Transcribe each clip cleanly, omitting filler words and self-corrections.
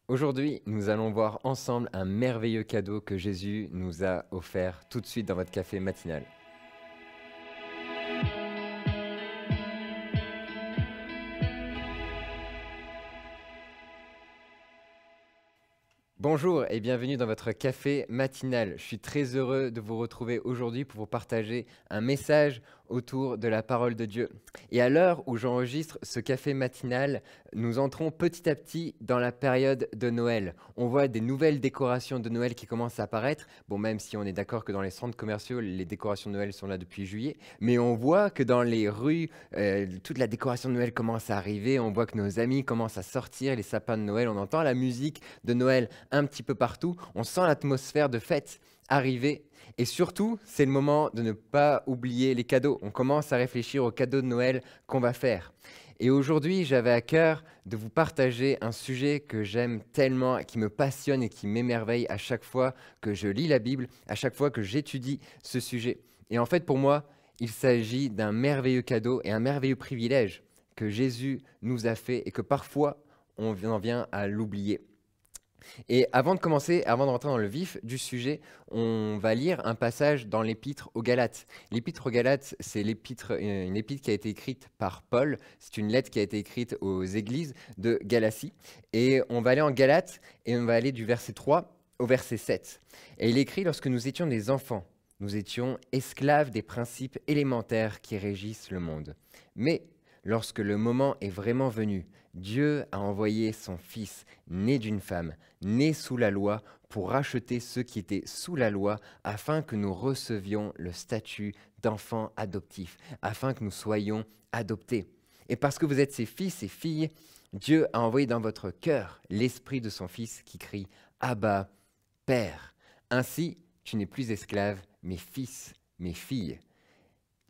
Aujourd'hui, nous allons voir ensemble un merveilleux cadeau que Jésus nous a offert tout de suite dans votre café matinal. Bonjour et bienvenue dans votre café matinal. Je suis très heureux de vous retrouver aujourd'hui pour vous partager un message autour de la parole de Dieu. Et à l'heure où j'enregistre ce café matinal, nous entrons petit à petit dans la période de Noël. On voit des nouvelles décorations de Noël qui commencent à apparaître. Bon, même si on est d'accord que dans les centres commerciaux, les décorations de Noël sont là depuis juillet, mais on voit que dans les rues, toute la décoration de Noël commence à arriver. On voit que nos amis commencent à sortir les sapins de Noël. On entend la musique de Noël un petit peu partout. On sent l'atmosphère de fête arriver. Et surtout, c'est le moment de ne pas oublier les cadeaux. On commence à réfléchir aux cadeaux de Noël qu'on va faire. Et aujourd'hui, j'avais à cœur de vous partager un sujet que j'aime tellement, qui me passionne et qui m'émerveille à chaque fois que je lis la Bible, à chaque fois que j'étudie ce sujet. Et en fait, pour moi, il s'agit d'un merveilleux cadeau et un merveilleux privilège que Jésus nous a fait et que parfois, on en vient à l'oublier. Et avant de commencer, avant de rentrer dans le vif du sujet, on va lire un passage dans l'épître aux Galates. L'épître aux Galates, c'est une épître qui a été écrite par Paul. C'est une lettre qui a été écrite aux églises de Galatie. Et on va aller en Galates et on va aller du verset 3 au verset 7. Et il écrit: lorsque nous étions des enfants, nous étions esclaves des principes élémentaires qui régissent le monde. Mais lorsque le moment est vraiment venu, Dieu a envoyé son Fils, né d'une femme, né sous la loi, pour racheter ceux qui étaient sous la loi, afin que nous recevions le statut d'enfants adoptifs, afin que nous soyons adoptés. Et parce que vous êtes ses fils et filles, Dieu a envoyé dans votre cœur l'esprit de son Fils qui crie « Abba, Père ». Ainsi, tu n'es plus esclave, mais fils, mais fille.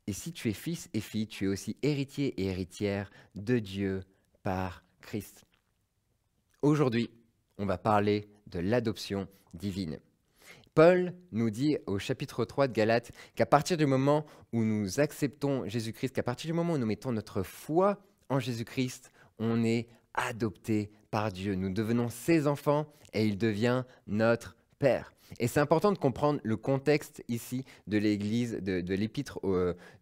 Et si tu es fils et fille, tu es aussi héritier et héritière de Dieu par Christ. Aujourd'hui, on va parler de l'adoption divine. Paul nous dit au chapitre 3 de Galates qu'à partir du moment où nous acceptons Jésus-Christ, qu'à partir du moment où nous mettons notre foi en Jésus-Christ, on est adopté par Dieu. Nous devenons ses enfants et il devient notre Père. Et c'est important de comprendre le contexte ici de l'église, de l'épître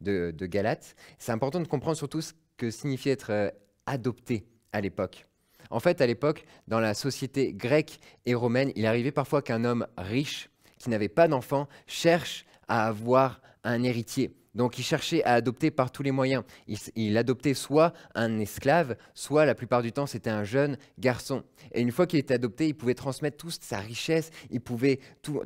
de Galates. C'est important de comprendre surtout ce que signifie être adopté à l'époque. En fait, à l'époque, dans la société grecque et romaine, il arrivait parfois qu'un homme riche, qui n'avait pas d'enfant, cherche à avoir un héritier. Donc il cherchait à adopter par tous les moyens. Il adoptait soit un esclave, soit la plupart du temps c'était un jeune garçon. Et une fois qu'il était adopté, il pouvait transmettre toute sa richesse, il pouvait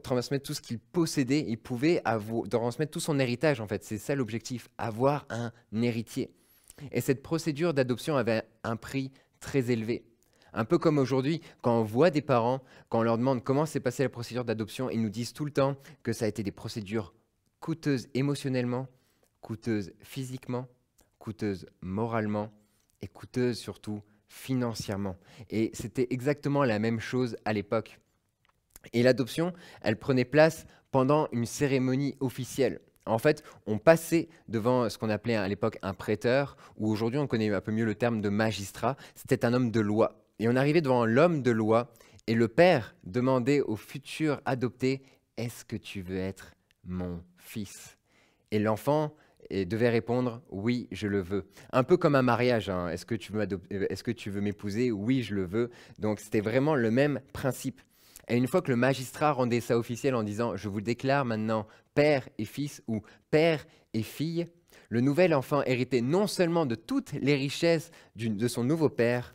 transmettre tout ce qu'il possédait, il pouvait transmettre tout son héritage en fait. C'est ça l'objectif, avoir un héritier. Et cette procédure d'adoption avait un prix très élevé. Un peu comme aujourd'hui, quand on voit des parents, quand on leur demande comment s'est passée la procédure d'adoption, ils nous disent tout le temps que ça a été des procédures coûteuses émotionnellement, coûteuses physiquement, coûteuses moralement et coûteuses surtout financièrement. Et c'était exactement la même chose à l'époque. Et l'adoption, elle prenait place pendant une cérémonie officielle. En fait, on passait devant ce qu'on appelait à l'époque un prêteur, ou aujourd'hui on connaît un peu mieux le terme de magistrat. C'était un homme de loi. Et on arrivait devant l'homme de loi, et le père demandait au futur adopté: est-ce que tu veux être mon fils? Et l'enfant devait répondre: oui, je le veux. Un peu comme un mariage, hein. Est-ce que tu veux m'épouser? Oui, je le veux. Donc c'était vraiment le même principe. Et une fois que le magistrat rendait ça officiel en disant: je vous déclare maintenant père et fils ou père et fille, le nouvel enfant héritait non seulement de toutes les richesses de son nouveau père,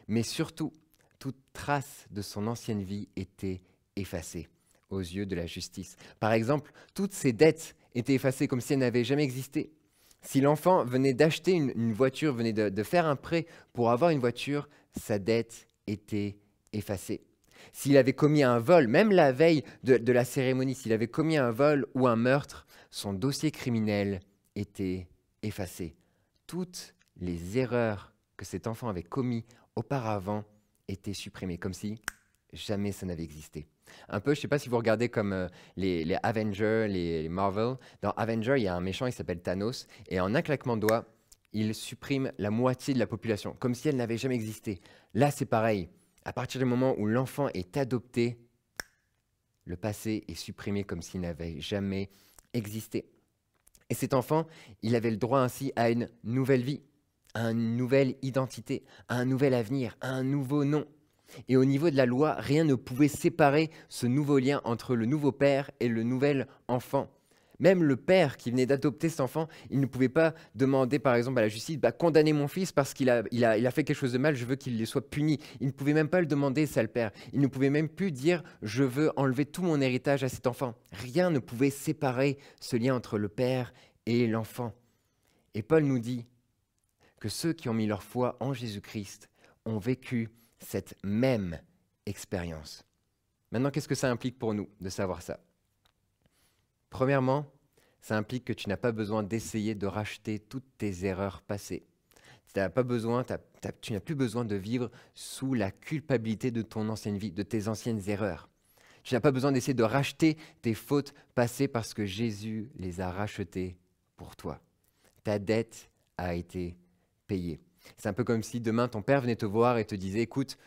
mais surtout, toute trace de son ancienne vie était effacée aux yeux de la justice. Par exemple, toutes ses dettes étaient effacées comme si elles n'avaient jamais existé. Si l'enfant venait d'acheter une voiture, venait de faire un prêt pour avoir une voiture, sa dette était effacée. S'il avait commis un vol, même la veille de la cérémonie, s'il avait commis un vol ou un meurtre, son dossier criminel était effacé. Toutes les erreurs que cet enfant avait commises auparavant étaient supprimées, comme si jamais ça n'avait existé. Un peu, je ne sais pas si vous regardez comme les Avengers, les Marvel. Dans Avengers, il y a un méchant, il s'appelle Thanos, et en un claquement de doigts, il supprime la moitié de la population, comme si elle n'avait jamais existé. Là, c'est pareil. À partir du moment où l'enfant est adopté, le passé est supprimé comme s'il n'avait jamais existé. Et cet enfant, il avait le droit ainsi à une nouvelle vie, à une nouvelle identité, à un nouvel avenir, à un nouveau nom. Et au niveau de la loi, rien ne pouvait séparer ce nouveau lien entre le nouveau père et le nouvel enfant. Même le père qui venait d'adopter cet enfant, il ne pouvait pas demander par exemple à la justice, condamner mon fils parce qu'il a fait quelque chose de mal, je veux qu'il soit puni. Il ne pouvait même pas le demander, ça le père. Il ne pouvait même plus dire, je veux enlever tout mon héritage à cet enfant. Rien ne pouvait séparer ce lien entre le père et l'enfant. Et Paul nous dit que ceux qui ont mis leur foi en Jésus-Christ ont vécu cette même expérience. Maintenant, qu'est-ce que ça implique pour nous de savoir ça? Premièrement, ça implique que tu n'as pas besoin d'essayer de racheter toutes tes erreurs passées. Tu n'as plus besoin de vivre sous la culpabilité de ton ancienne vie, de tes anciennes erreurs. Tu n'as pas besoin d'essayer de racheter tes fautes passées parce que Jésus les a rachetées pour toi. Ta dette a été payée. C'est un peu comme si demain ton père venait te voir et te disait, écoute,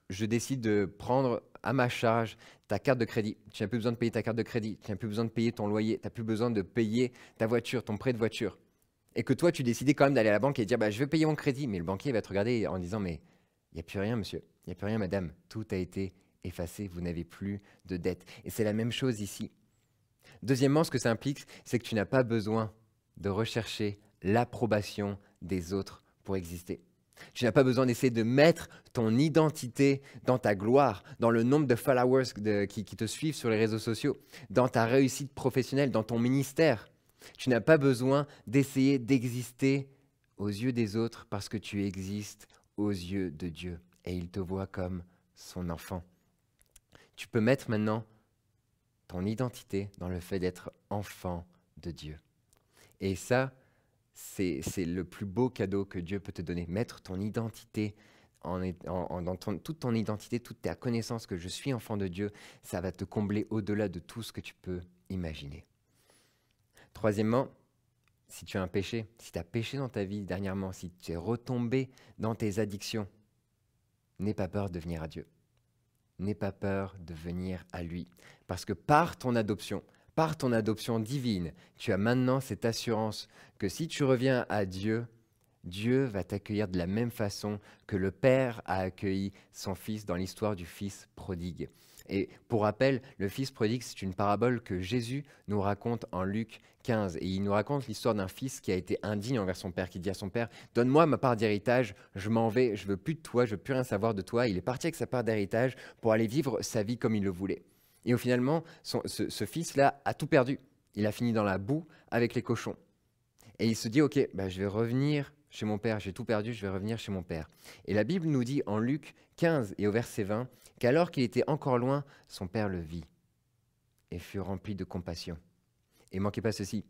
je décide de prendre à ma charge ta carte de crédit. Tu n'as plus besoin de payer ta carte de crédit, tu n'as plus besoin de payer ton loyer, tu n'as plus besoin de payer ta voiture, ton prêt de voiture. Et que toi, tu décidais quand même d'aller à la banque et de dire, je vais payer mon crédit. Mais le banquier va te regarder en disant, mais il n'y a plus rien, monsieur, il n'y a plus rien, madame. Tout a été effacé, vous n'avez plus de dette. Et c'est la même chose ici. Deuxièmement, ce que ça implique, c'est que tu n'as pas besoin de rechercher l'approbation des autres pour exister. Tu n'as pas besoin d'essayer de mettre ton identité dans ta gloire, dans le nombre de followers qui te suivent sur les réseaux sociaux, dans ta réussite professionnelle, dans ton ministère. Tu n'as pas besoin d'essayer d'exister aux yeux des autres parce que tu existes aux yeux de Dieu et il te voit comme son enfant. Tu peux mettre maintenant ton identité dans le fait d'être enfant de Dieu. Et ça, c'est le plus beau cadeau que Dieu peut te donner. Mettre ton identité, toute ton identité, toute ta connaissance que je suis enfant de Dieu, ça va te combler au-delà de tout ce que tu peux imaginer. Troisièmement, si tu as un péché, si tu as péché dans ta vie dernièrement, si tu es retombé dans tes addictions, n'aie pas peur de venir à Dieu. N'aie pas peur de venir à lui. Parce que par ton adoption divine, tu as maintenant cette assurance que si tu reviens à Dieu, Dieu va t'accueillir de la même façon que le Père a accueilli son Fils dans l'histoire du Fils prodigue. Et pour rappel, le Fils prodigue, c'est une parabole que Jésus nous raconte en Luc 15. Et il nous raconte l'histoire d'un fils qui a été indigne envers son père, qui dit à son père, « Donne-moi ma part d'héritage, je m'en vais, je veux plus de toi, je veux plus rien savoir de toi. » Il est parti avec sa part d'héritage pour aller vivre sa vie comme il le voulait. Et finalement, ce fils-là a tout perdu. Il a fini dans la boue avec les cochons. Et il se dit, ok, je vais revenir chez mon père, j'ai tout perdu, je vais revenir chez mon père. Et la Bible nous dit en Luc 15 et au verset 20, qu'alors qu'il était encore loin, son père le vit et fut rempli de compassion. Et manquez pas ceci,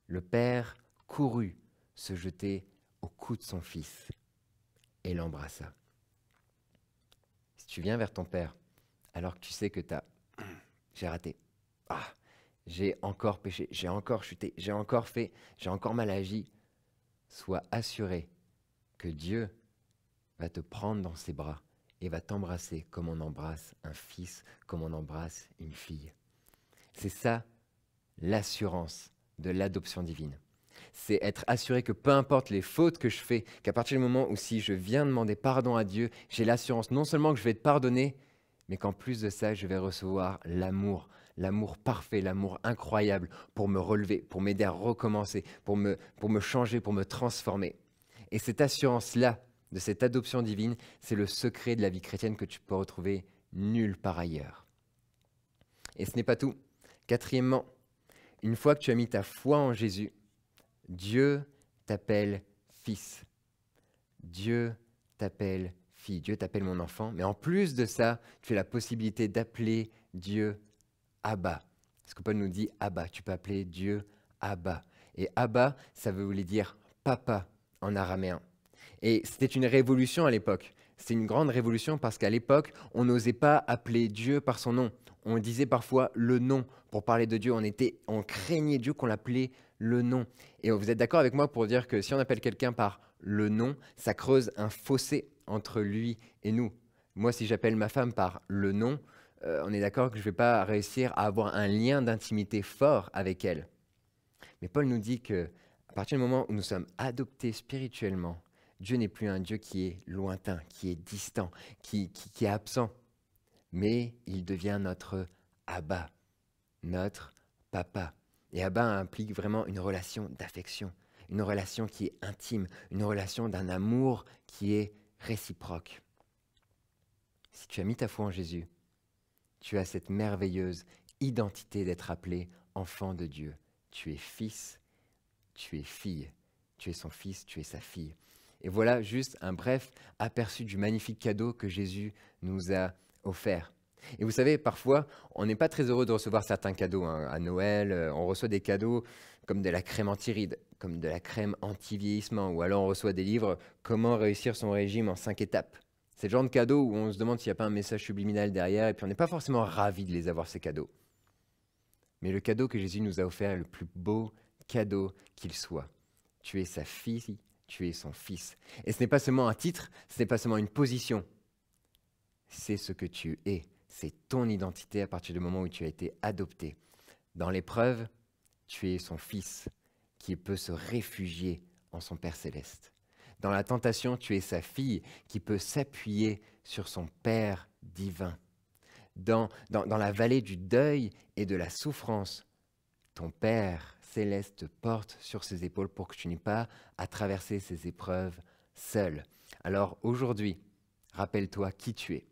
le père courut se jeter au cou de son fils et l'embrassa. Si tu viens vers ton père, alors que tu sais que j'ai raté, j'ai encore péché, j'ai encore chuté, j'ai encore fait, j'ai encore mal agi, sois assuré que Dieu va te prendre dans ses bras et va t'embrasser comme on embrasse un fils, comme on embrasse une fille. C'est ça l'assurance de l'adoption divine. C'est être assuré que peu importe les fautes que je fais, qu'à partir du moment où si je viens demander pardon à Dieu, j'ai l'assurance non seulement que je vais être pardonné, mais qu'en plus de ça, je vais recevoir l'amour parfait, l'amour incroyable pour me relever, pour m'aider à recommencer, pour me changer, pour me transformer. Et cette assurance-là, de cette adoption divine, c'est le secret de la vie chrétienne que tu peux retrouver nulle part ailleurs. Et ce n'est pas tout. Quatrièmement, une fois que tu as mis ta foi en Jésus, Dieu t'appelle fils. Dieu t'appelle fille. Dieu t'appelle mon enfant. Mais en plus de ça, tu as la possibilité d'appeler Dieu Abba. Parce que Paul nous dit Abba. Tu peux appeler Dieu Abba. Et Abba, ça voulait dire papa en araméen. Et c'était une révolution à l'époque. C'était une grande révolution parce qu'à l'époque, on n'osait pas appeler Dieu par son nom. On disait parfois le nom pour parler de Dieu. On craignait Dieu qu'on l'appelait le nom. Et vous êtes d'accord avec moi pour dire que si on appelle quelqu'un par le nom, ça creuse un fossé entre lui et nous. Moi, si j'appelle ma femme par le nom, on est d'accord que je ne vais pas réussir à avoir un lien d'intimité fort avec elle. Mais Paul nous dit que à partir du moment où nous sommes adoptés spirituellement, Dieu n'est plus un Dieu qui est lointain, qui est distant, qui est absent, mais il devient notre Abba, notre papa. Et Abba implique vraiment une relation d'affection, une relation qui est intime, une relation d'un amour qui est réciproque. Si tu as mis ta foi en Jésus, tu as cette merveilleuse identité d'être appelé enfant de Dieu. Tu es fils, tu es fille, tu es son fils, tu es sa fille. Et voilà juste un bref aperçu du magnifique cadeau que Jésus nous a offert. Et vous savez, parfois, on n'est pas très heureux de recevoir certains cadeaux. À Noël, on reçoit des cadeaux comme de la crème anti-rides, comme de la crème anti-vieillissement, ou alors on reçoit des livres «Comment réussir son régime en 5 étapes». C'est le genre de cadeaux où on se demande s'il n'y a pas un message subliminal derrière, et puis on n'est pas forcément ravi de les avoir, ces cadeaux. Mais le cadeau que Jésus nous a offert est le plus beau cadeau qu'il soit. Tu es sa fille, tu es son fils. Et ce n'est pas seulement un titre, ce n'est pas seulement une position. C'est ce que tu es. C'est ton identité à partir du moment où tu as été adopté. Dans l'épreuve, tu es son fils qui peut se réfugier en son Père céleste. Dans la tentation, tu es sa fille qui peut s'appuyer sur son Père divin. Dans la vallée du deuil et de la souffrance, ton Père céleste te porte sur ses épaules pour que tu n'aies pas à traverser ces épreuves seul. Alors aujourd'hui, rappelle-toi qui tu es.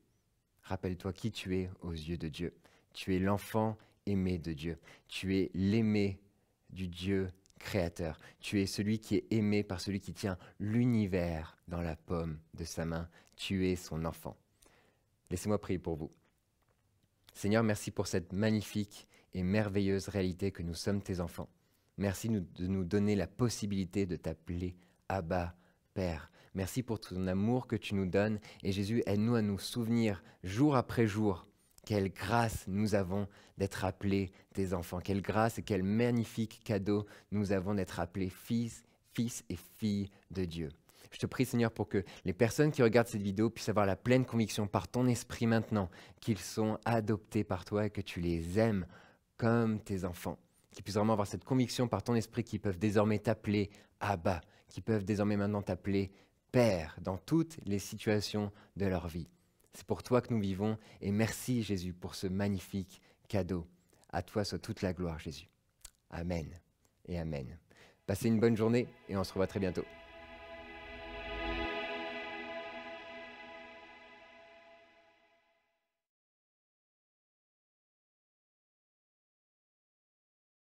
Rappelle-toi qui tu es aux yeux de Dieu. Tu es l'enfant aimé de Dieu. Tu es l'aimé du Dieu créateur. Tu es celui qui est aimé par celui qui tient l'univers dans la paume de sa main. Tu es son enfant. Laissez-moi prier pour vous. Seigneur, merci pour cette magnifique et merveilleuse réalité que nous sommes tes enfants. Merci de nous donner la possibilité de t'appeler Abba, Père. Merci pour ton amour que tu nous donnes. Et Jésus, aide-nous à nous souvenir jour après jour quelle grâce nous avons d'être appelés tes enfants. Quelle grâce et quel magnifique cadeau nous avons d'être appelés fils et filles de Dieu. Je te prie, Seigneur, pour que les personnes qui regardent cette vidéo puissent avoir la pleine conviction par ton esprit maintenant qu'ils sont adoptés par toi et que tu les aimes comme tes enfants. Qu'ils puissent vraiment avoir cette conviction par ton esprit qu'ils peuvent désormais t'appeler Abba, qu'ils peuvent désormais maintenant t'appeler Père dans toutes les situations de leur vie. C'est pour toi que nous vivons et merci Jésus pour ce magnifique cadeau. À toi soit toute la gloire Jésus. Amen et amen. Passez une bonne journée et on se revoit très bientôt.